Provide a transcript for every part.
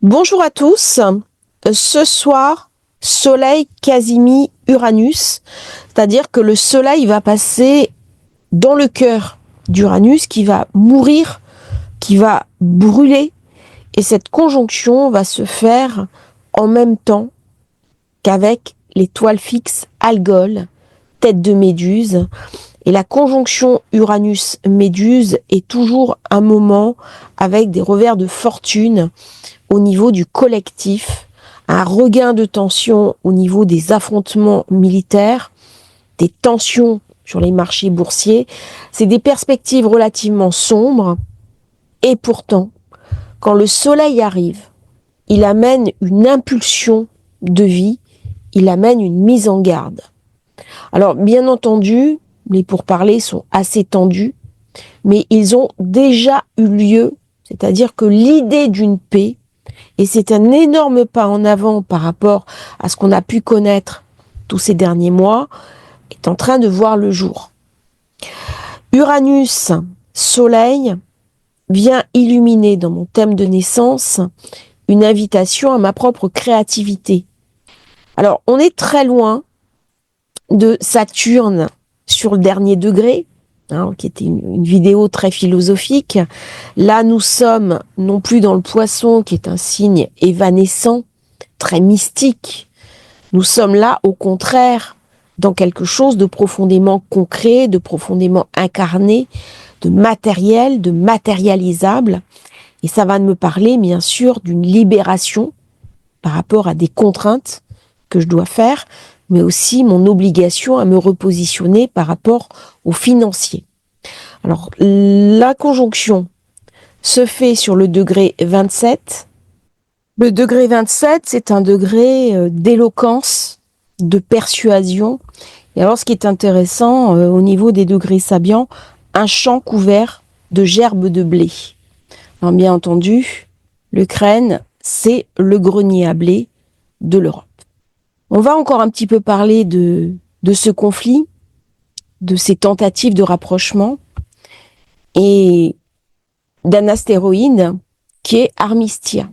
Bonjour à tous. Ce soir, Soleil Casimir-Uranus, c'est-à-dire que le Soleil va passer dans le cœur d'Uranus qui va mourir, qui va brûler, et cette conjonction va se faire en même temps qu'avec l'étoile fixe Algol, tête de Méduse. Et la conjonction Uranus-Méduse est toujours un moment avec des revers de fortune au niveau du collectif, un regain de tension au niveau des affrontements militaires, des tensions sur les marchés boursiers. C'est des perspectives relativement sombres. Et pourtant, quand le soleil arrive, il amène une impulsion de vie, il amène une mise en garde. Alors, bien entendu, les pourparlers sont assez tendus, mais ils ont déjà eu lieu, c'est-à-dire que l'idée d'une paix, et c'est un énorme pas en avant par rapport à ce qu'on a pu connaître tous ces derniers mois, est en train de voir le jour. Uranus, Soleil, vient illuminer dans mon thème de naissance une invitation à ma propre créativité. Alors, on est très loin de Saturne sur le dernier degré, qui était une vidéo très philosophique. Là, nous sommes non plus dans le Poisson, qui est un signe évanescent, très mystique. Nous sommes là, au contraire, dans quelque chose de profondément concret, de profondément incarné, de matériel, de matérialisable. Et ça va me parler, bien sûr, d'une libération par rapport à des contraintes que je dois faire, mais aussi mon obligation à me repositionner par rapport au financier. Alors, la conjonction se fait sur le degré 27. Le degré 27, c'est un degré d'éloquence, de persuasion. Et alors, ce qui est intéressant, au niveau des degrés sabiens, un champ couvert de gerbes de blé. Alors, bien entendu, l'Ukraine, c'est le grenier à blé de l'Europe. On va encore un petit peu parler de ce conflit, de ces tentatives de rapprochement et d'un astéroïde qui est Armistia.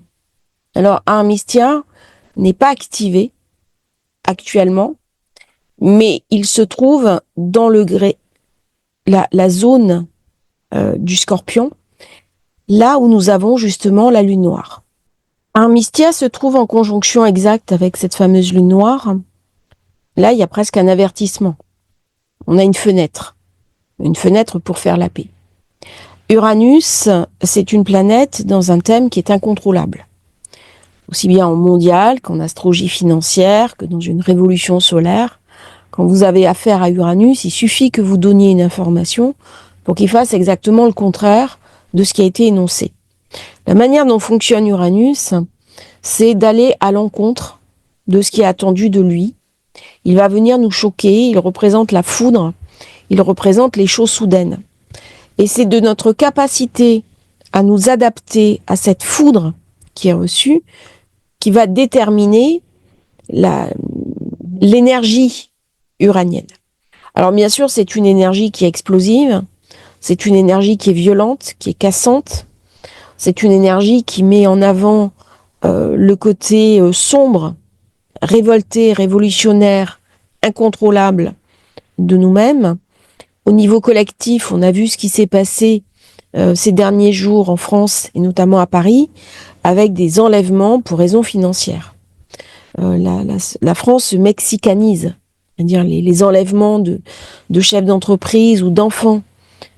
Alors, Armistia n'est pas activé actuellement, mais il se trouve dans la zone du Scorpion, là où nous avons justement la lune noire. Armistia se trouve en conjonction exacte avec cette fameuse lune noire. Là, il y a presque un avertissement. On a une fenêtre pour faire la paix. Uranus, c'est une planète dans un thème qui est incontrôlable. Aussi bien en mondial qu'en astrologie financière, que dans une révolution solaire. Quand vous avez affaire à Uranus, il suffit que vous donniez une information pour qu'il fasse exactement le contraire de ce qui a été énoncé. La manière dont fonctionne Uranus, c'est d'aller à l'encontre de ce qui est attendu de lui. Il va venir nous choquer, il représente la foudre, il représente les choses soudaines. Et c'est de notre capacité à nous adapter à cette foudre qui est reçue qui va déterminer l'énergie uranienne. Alors bien sûr, c'est une énergie qui est explosive, c'est une énergie qui est violente, qui est cassante, c'est une énergie qui met en avant le côté sombre, révolté, révolutionnaire, incontrôlable de nous-mêmes. Au niveau collectif, on a vu ce qui s'est passé ces derniers jours en France et notamment à Paris, avec des enlèvements pour raisons financières. La France se mexicanise, c'est-à-dire les enlèvements de chefs d'entreprise ou d'enfants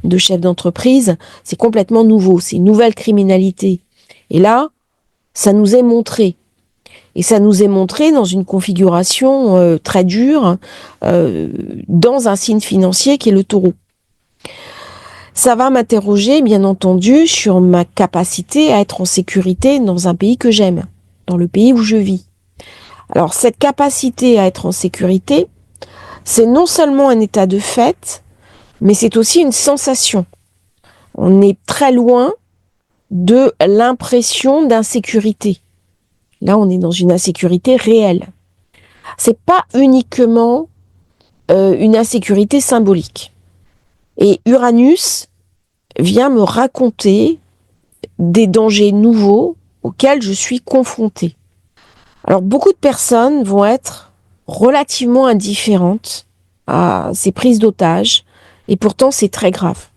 de chefs d'entreprise, c'est complètement nouveau, c'est une nouvelle criminalité. Et là, ça nous est montré. Et ça nous est montré dans une configuration très dure, dans un signe financier qui est le taureau. Ça va m'interroger, bien entendu, sur ma capacité à être en sécurité dans un pays que j'aime, dans le pays où je vis. Alors, cette capacité à être en sécurité, c'est non seulement un état de fait, mais c'est aussi une sensation. On est très loin de l'impression d'insécurité. Là, on est dans une insécurité réelle. C'est pas uniquement une insécurité symbolique. Et Uranus vient me raconter des dangers nouveaux auxquelles je suis confrontée. Alors, beaucoup de personnes vont être relativement indifférentes à ces prises d'otages, et pourtant c'est très grave.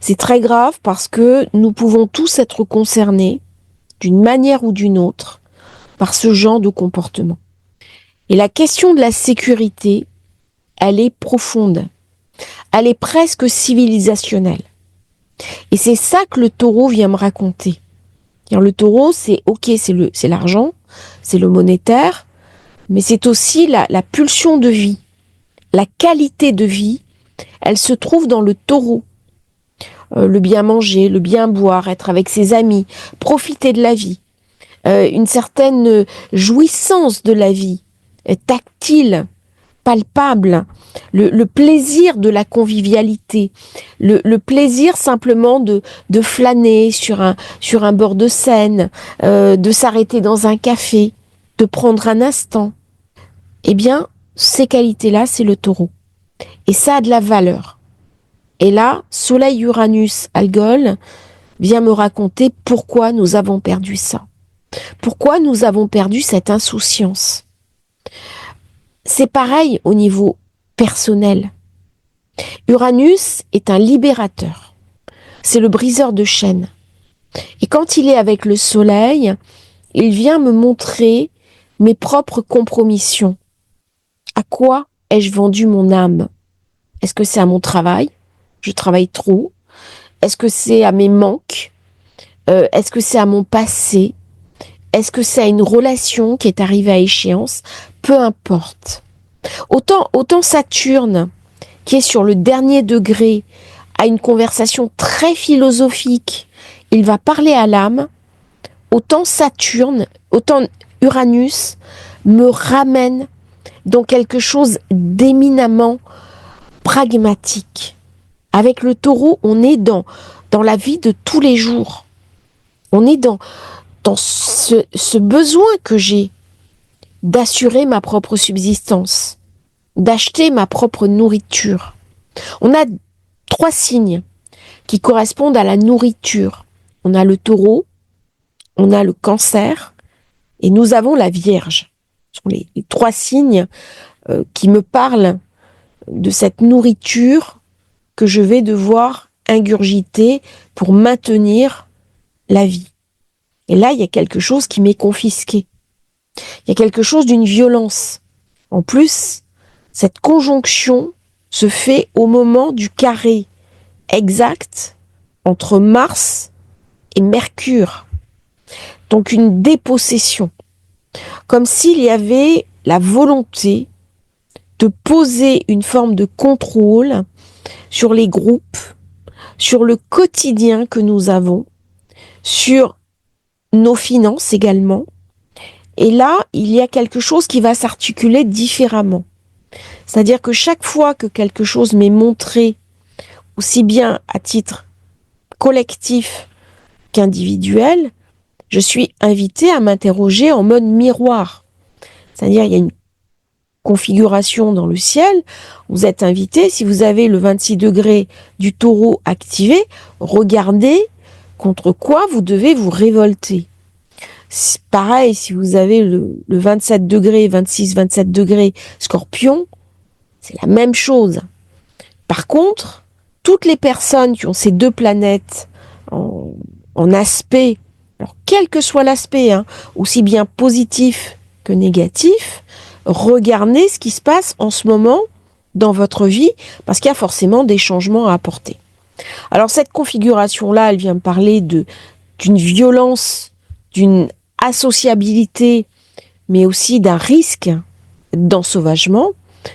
C'est très grave parce que nous pouvons tous être concernés d'une manière ou d'une autre par ce genre de comportement. Et la question de la sécurité, elle est profonde. Elle est presque civilisationnelle. Et c'est ça que le taureau vient me raconter. Le taureau, c'est ok, c'est l'argent, c'est le monétaire, mais c'est aussi la pulsion de vie. La qualité de vie, elle se trouve dans le taureau. Le bien manger, le bien boire, être avec ses amis, profiter de la vie. Une certaine jouissance de la vie, tactile, palpable, le plaisir de la convivialité, le plaisir simplement de flâner sur un bord de Seine, de s'arrêter dans un café, de prendre un instant. Eh bien, ces qualités-là, c'est le taureau. Et ça a de la valeur. Et là, Soleil-Uranus Algol vient me raconter pourquoi nous avons perdu ça. Pourquoi nous avons perdu cette insouciance. C'est pareil au niveau personnel. Uranus est un libérateur. C'est le briseur de chaînes. Et quand il est avec le Soleil, il vient me montrer mes propres compromissions. À quoi ai-je vendu mon âme? Est-ce que c'est à mon travail? Je travaille trop. Est-ce que c'est à mes manques? Est-ce que c'est à mon passé? Est-ce que c'est à une relation qui est arrivée à échéance? Peu importe. Autant Saturne, qui est sur le dernier degré, a une conversation très philosophique, il va parler à l'âme, autant Uranus me ramène dans quelque chose d'éminemment pragmatique. Avec le taureau, on est dans la vie de tous les jours. On est dans ce besoin que j'ai d'assurer ma propre subsistance, d'acheter ma propre nourriture. On a 3 signes qui correspondent à la nourriture. On a le taureau, on a le cancer et nous avons la Vierge. Ce sont les 3 signes qui me parlent de cette nourriture que je vais devoir ingurgiter pour maintenir la vie. Et là, il y a quelque chose qui m'est confisqué. Il y a quelque chose d'une violence. En plus, cette conjonction se fait au moment du carré exact entre Mars et Mercure. Donc une dépossession. Comme s'il y avait la volonté de poser une forme de contrôle sur les groupes, sur le quotidien que nous avons, sur nos finances également. Et là, il y a quelque chose qui va s'articuler différemment. C'est-à-dire que chaque fois que quelque chose m'est montré, aussi bien à titre collectif qu'individuel, je suis invitée à m'interroger en mode miroir. C'est-à-dire, il y a une configuration dans le ciel, vous êtes invité, si vous avez le 26 degrés du taureau activé, regardez contre quoi vous devez vous révolter. C'est pareil, si vous avez le 27 degrés, 26, 27 degrés Scorpion, c'est la même chose. Par contre, toutes les personnes qui ont ces 2 planètes en aspect, alors quel que soit l'aspect, aussi bien positif que négatif, regardez ce qui se passe en ce moment dans votre vie, parce qu'il y a forcément des changements à apporter. Alors cette configuration-là, elle vient me parler d'une violence, d'une associabilité, mais aussi d'un risque d'ensauvagement,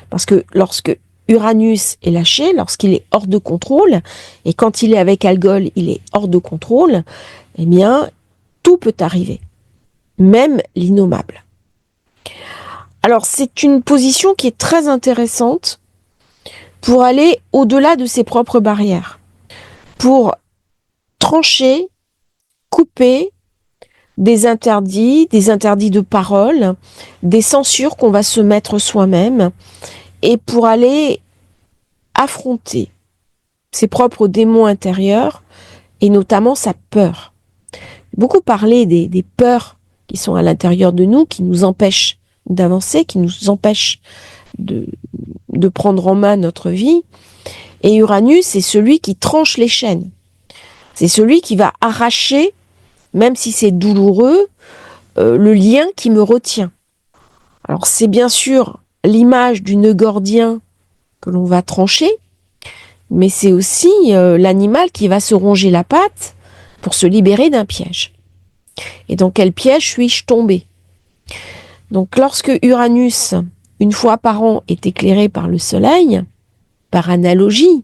parce que lorsque Uranus est lâché, lorsqu'il est hors de contrôle, et quand il est avec Algol, il est hors de contrôle, eh bien, tout peut arriver, même l'innommable. Alors, c'est une position qui est très intéressante pour aller au-delà de ses propres barrières, pour trancher, couper des interdits de parole, des censures qu'on va se mettre soi-même, et pour aller affronter ses propres démons intérieurs, et notamment sa peur. beaucoup parlé des peurs qui sont à l'intérieur de nous, qui nous empêchent d'avancer, qui nous empêchent de prendre en main notre vie. Et Uranus, c'est celui qui tranche les chaînes. C'est celui qui va arracher, même si c'est douloureux, le lien qui me retient. Alors c'est bien sûr l'image du nœud gordien que l'on va trancher, mais c'est aussi l'animal qui va se ronger la patte pour se libérer d'un piège. Et dans quel piège suis-je tombé? Donc lorsque Uranus, une fois par an, est éclairé par le Soleil, par analogie,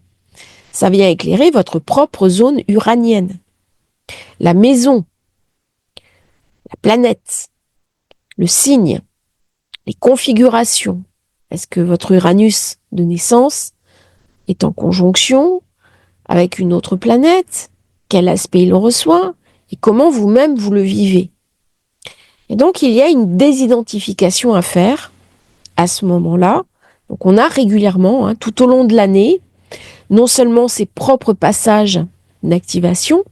ça vient éclairer votre propre zone uranienne, la maison, la planète, le signe, les configurations. Est-ce que votre Uranus de naissance est en conjonction avec une autre planète? Quel aspect il reçoit? Et comment vous-même vous le vivez? Et donc, il y a une désidentification à faire à ce moment-là. Donc, on a régulièrement, tout au long de l'année, non seulement ses propres passages d'activation,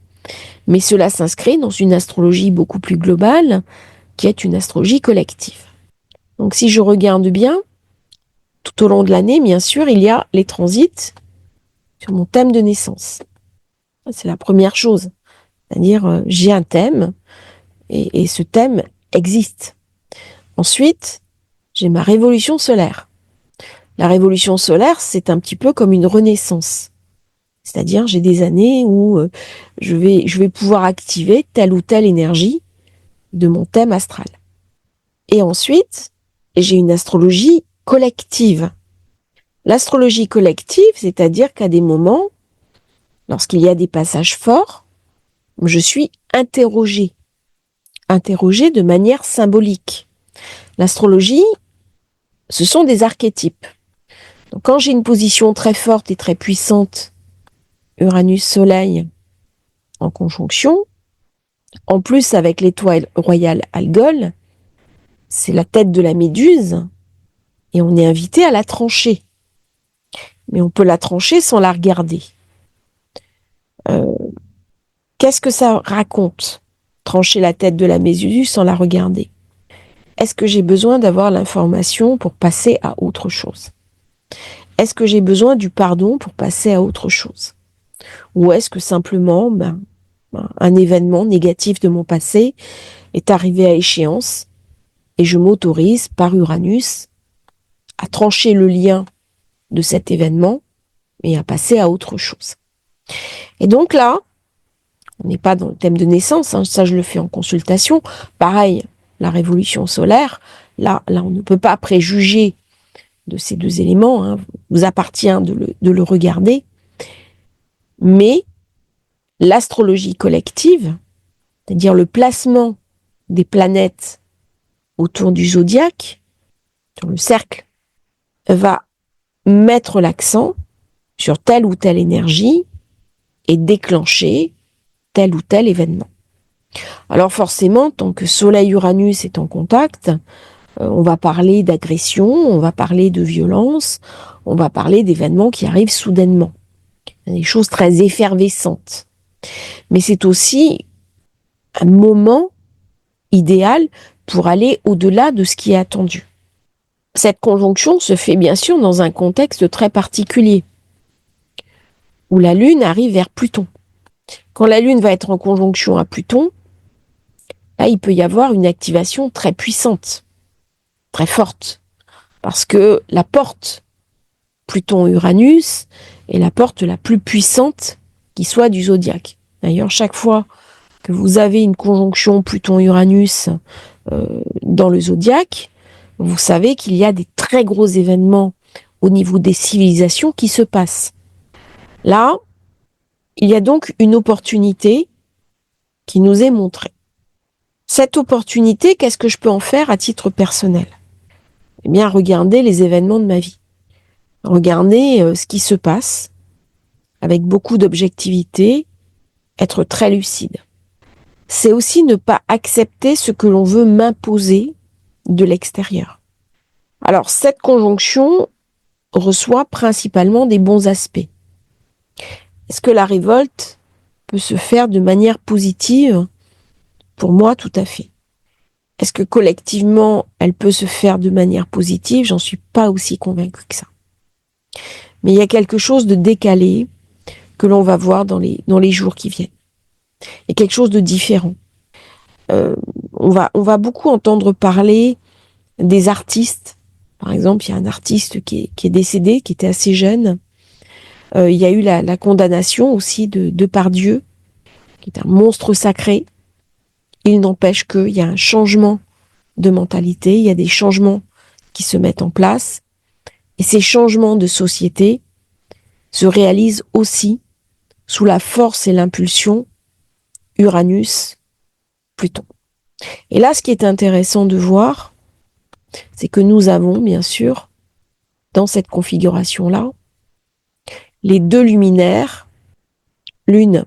mais cela s'inscrit dans une astrologie beaucoup plus globale, qui est une astrologie collective. Donc, si je regarde bien, tout au long de l'année, bien sûr, il y a les transits sur mon thème de naissance. C'est la première chose. C'est-à-dire, j'ai un thème, et ce thème existe. Ensuite, j'ai ma révolution solaire. La révolution solaire, c'est un petit peu comme une renaissance. C'est-à-dire, j'ai des années où je vais pouvoir activer telle ou telle énergie de mon thème astral. Et ensuite, j'ai une astrologie collective. L'astrologie collective, c'est-à-dire qu'à des moments, lorsqu'il y a des passages forts, je suis interrogée de manière symbolique. L'astrologie, ce sont des archétypes. Donc, quand j'ai une position très forte et très puissante, Uranus-Soleil en conjonction, en plus avec l'étoile royale Algol, c'est la tête de la Méduse, et on est invité à la trancher. Mais on peut la trancher sans la regarder. Qu'est-ce que ça raconte? Trancher la tête de la Méduse sans la regarder. Est-ce que j'ai besoin d'avoir l'information pour passer à autre chose? Est-ce que j'ai besoin du pardon pour passer à autre chose? Ou est-ce que simplement, un événement négatif de mon passé est arrivé à échéance et je m'autorise par Uranus à trancher le lien de cet événement et à passer à autre chose. Et donc là, on n'est pas dans le thème de naissance, ça je le fais en consultation. Pareil, la révolution solaire, là on ne peut pas préjuger de ces deux éléments, vous appartient de le regarder. Mais l'astrologie collective, c'est-à-dire le placement des planètes autour du zodiaque, sur le cercle, va mettre l'accent sur telle ou telle énergie et déclencher tel ou tel événement. Alors forcément, tant que Soleil-Uranus est en contact, on va parler d'agression, on va parler de violence, on va parler d'événements qui arrivent soudainement. Des choses très effervescentes. Mais c'est aussi un moment idéal pour aller au-delà de ce qui est attendu. Cette conjonction se fait bien sûr dans un contexte très particulier, où la Lune arrive vers Pluton. Quand la Lune va être en conjonction à Pluton, là, il peut y avoir une activation très puissante, très forte, parce que la porte Pluton-Uranus est la porte la plus puissante qui soit du zodiaque. D'ailleurs, chaque fois que vous avez une conjonction Pluton-Uranus dans le zodiaque, vous savez qu'il y a des très gros événements au niveau des civilisations qui se passent. Là, il y a donc une opportunité qui nous est montrée. Cette opportunité, qu'est-ce que je peux en faire à titre personnel? Eh bien, regarder les événements de ma vie. Regarder ce qui se passe avec beaucoup d'objectivité, être très lucide. C'est aussi ne pas accepter ce que l'on veut m'imposer de l'extérieur. Alors, cette conjonction reçoit principalement des bons aspects. Est-ce que la révolte peut se faire de manière positive Pour moi, tout à fait. Est-ce que collectivement, elle peut se faire de manière positive? J'en suis pas aussi convaincue que ça. Mais il y a quelque chose de décalé que l'on va voir dans les jours qui viennent. Il y a quelque chose de différent. On va beaucoup entendre parler des artistes. Par exemple, il y a un artiste qui est décédé, qui était assez jeune. Il y a eu la condamnation aussi de Depardieu, qui est un monstre sacré. Il n'empêche qu'il y a un changement de mentalité, il y a des changements qui se mettent en place. Et ces changements de société se réalisent aussi sous la force et l'impulsion Uranus-Pluton. Et là, ce qui est intéressant de voir, c'est que nous avons, bien sûr, dans cette configuration-là, les deux luminaires, l'une,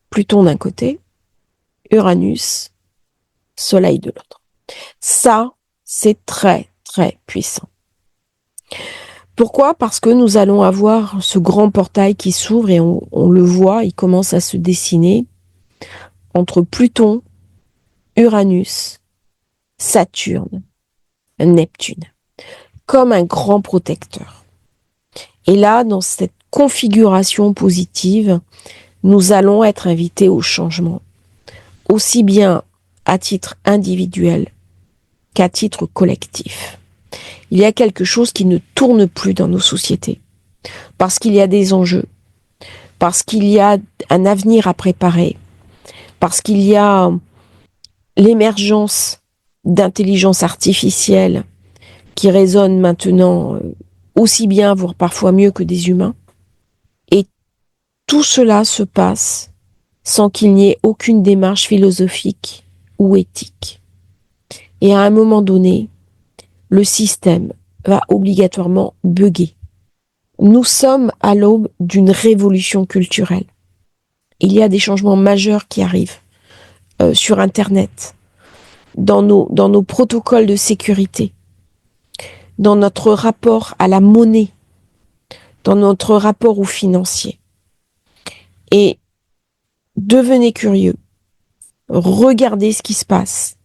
Pluton d'un côté, Uranus, Soleil de l'autre. Ça, c'est très, très puissant. Pourquoi? Parce que nous allons avoir ce grand portail qui s'ouvre et on le voit, il commence à se dessiner entre Pluton, Uranus, Saturne, Neptune, comme un grand protecteur. Et là, dans cette configuration positive, nous allons être invités au changement, aussi bien à titre individuel qu'à titre collectif. Il y a quelque chose qui ne tourne plus dans nos sociétés, parce qu'il y a des enjeux, parce qu'il y a un avenir à préparer, parce qu'il y a l'émergence d'intelligence artificielle qui résonne maintenant aussi bien, voire parfois mieux que des humains. Et tout cela se passe sans qu'il n'y ait aucune démarche philosophique ou éthique. Et à un moment donné, le système va obligatoirement bugger. Nous sommes à l'aube d'une révolution culturelle. Il y a des changements majeurs qui arrivent sur Internet, dans nos protocoles de sécurité, dans notre rapport à la monnaie, dans notre rapport aux financiers. Et devenez curieux, regardez ce qui se passe,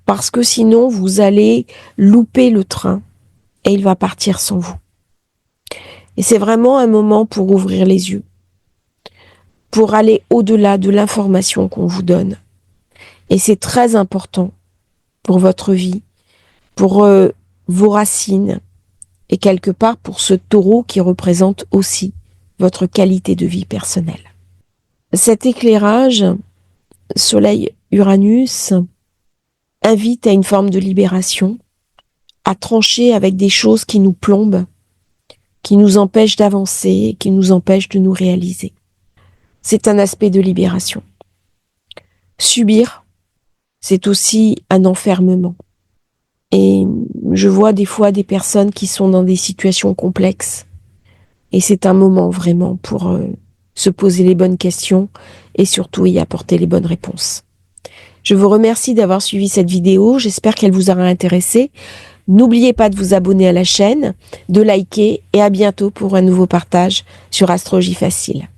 parce que sinon vous allez louper le train et il va partir sans vous. Et c'est vraiment un moment pour ouvrir les yeux, pour aller au-delà de l'information qu'on vous donne. Et c'est très important pour votre vie, pour vos racines, et quelque part pour ce taureau qui représente aussi votre qualité de vie personnelle. Cet éclairage Soleil-Uranus invite à une forme de libération, à trancher avec des choses qui nous plombent, qui nous empêchent d'avancer, qui nous empêchent de nous réaliser. C'est un aspect de libération. Subir, c'est aussi un enfermement. Et je vois des fois des personnes qui sont dans des situations complexes. Et c'est un moment vraiment pour se poser les bonnes questions et surtout y apporter les bonnes réponses. Je vous remercie d'avoir suivi cette vidéo. J'espère qu'elle vous aura intéressé. N'oubliez pas de vous abonner à la chaîne, de liker et à bientôt pour un nouveau partage sur Astrologie Facile.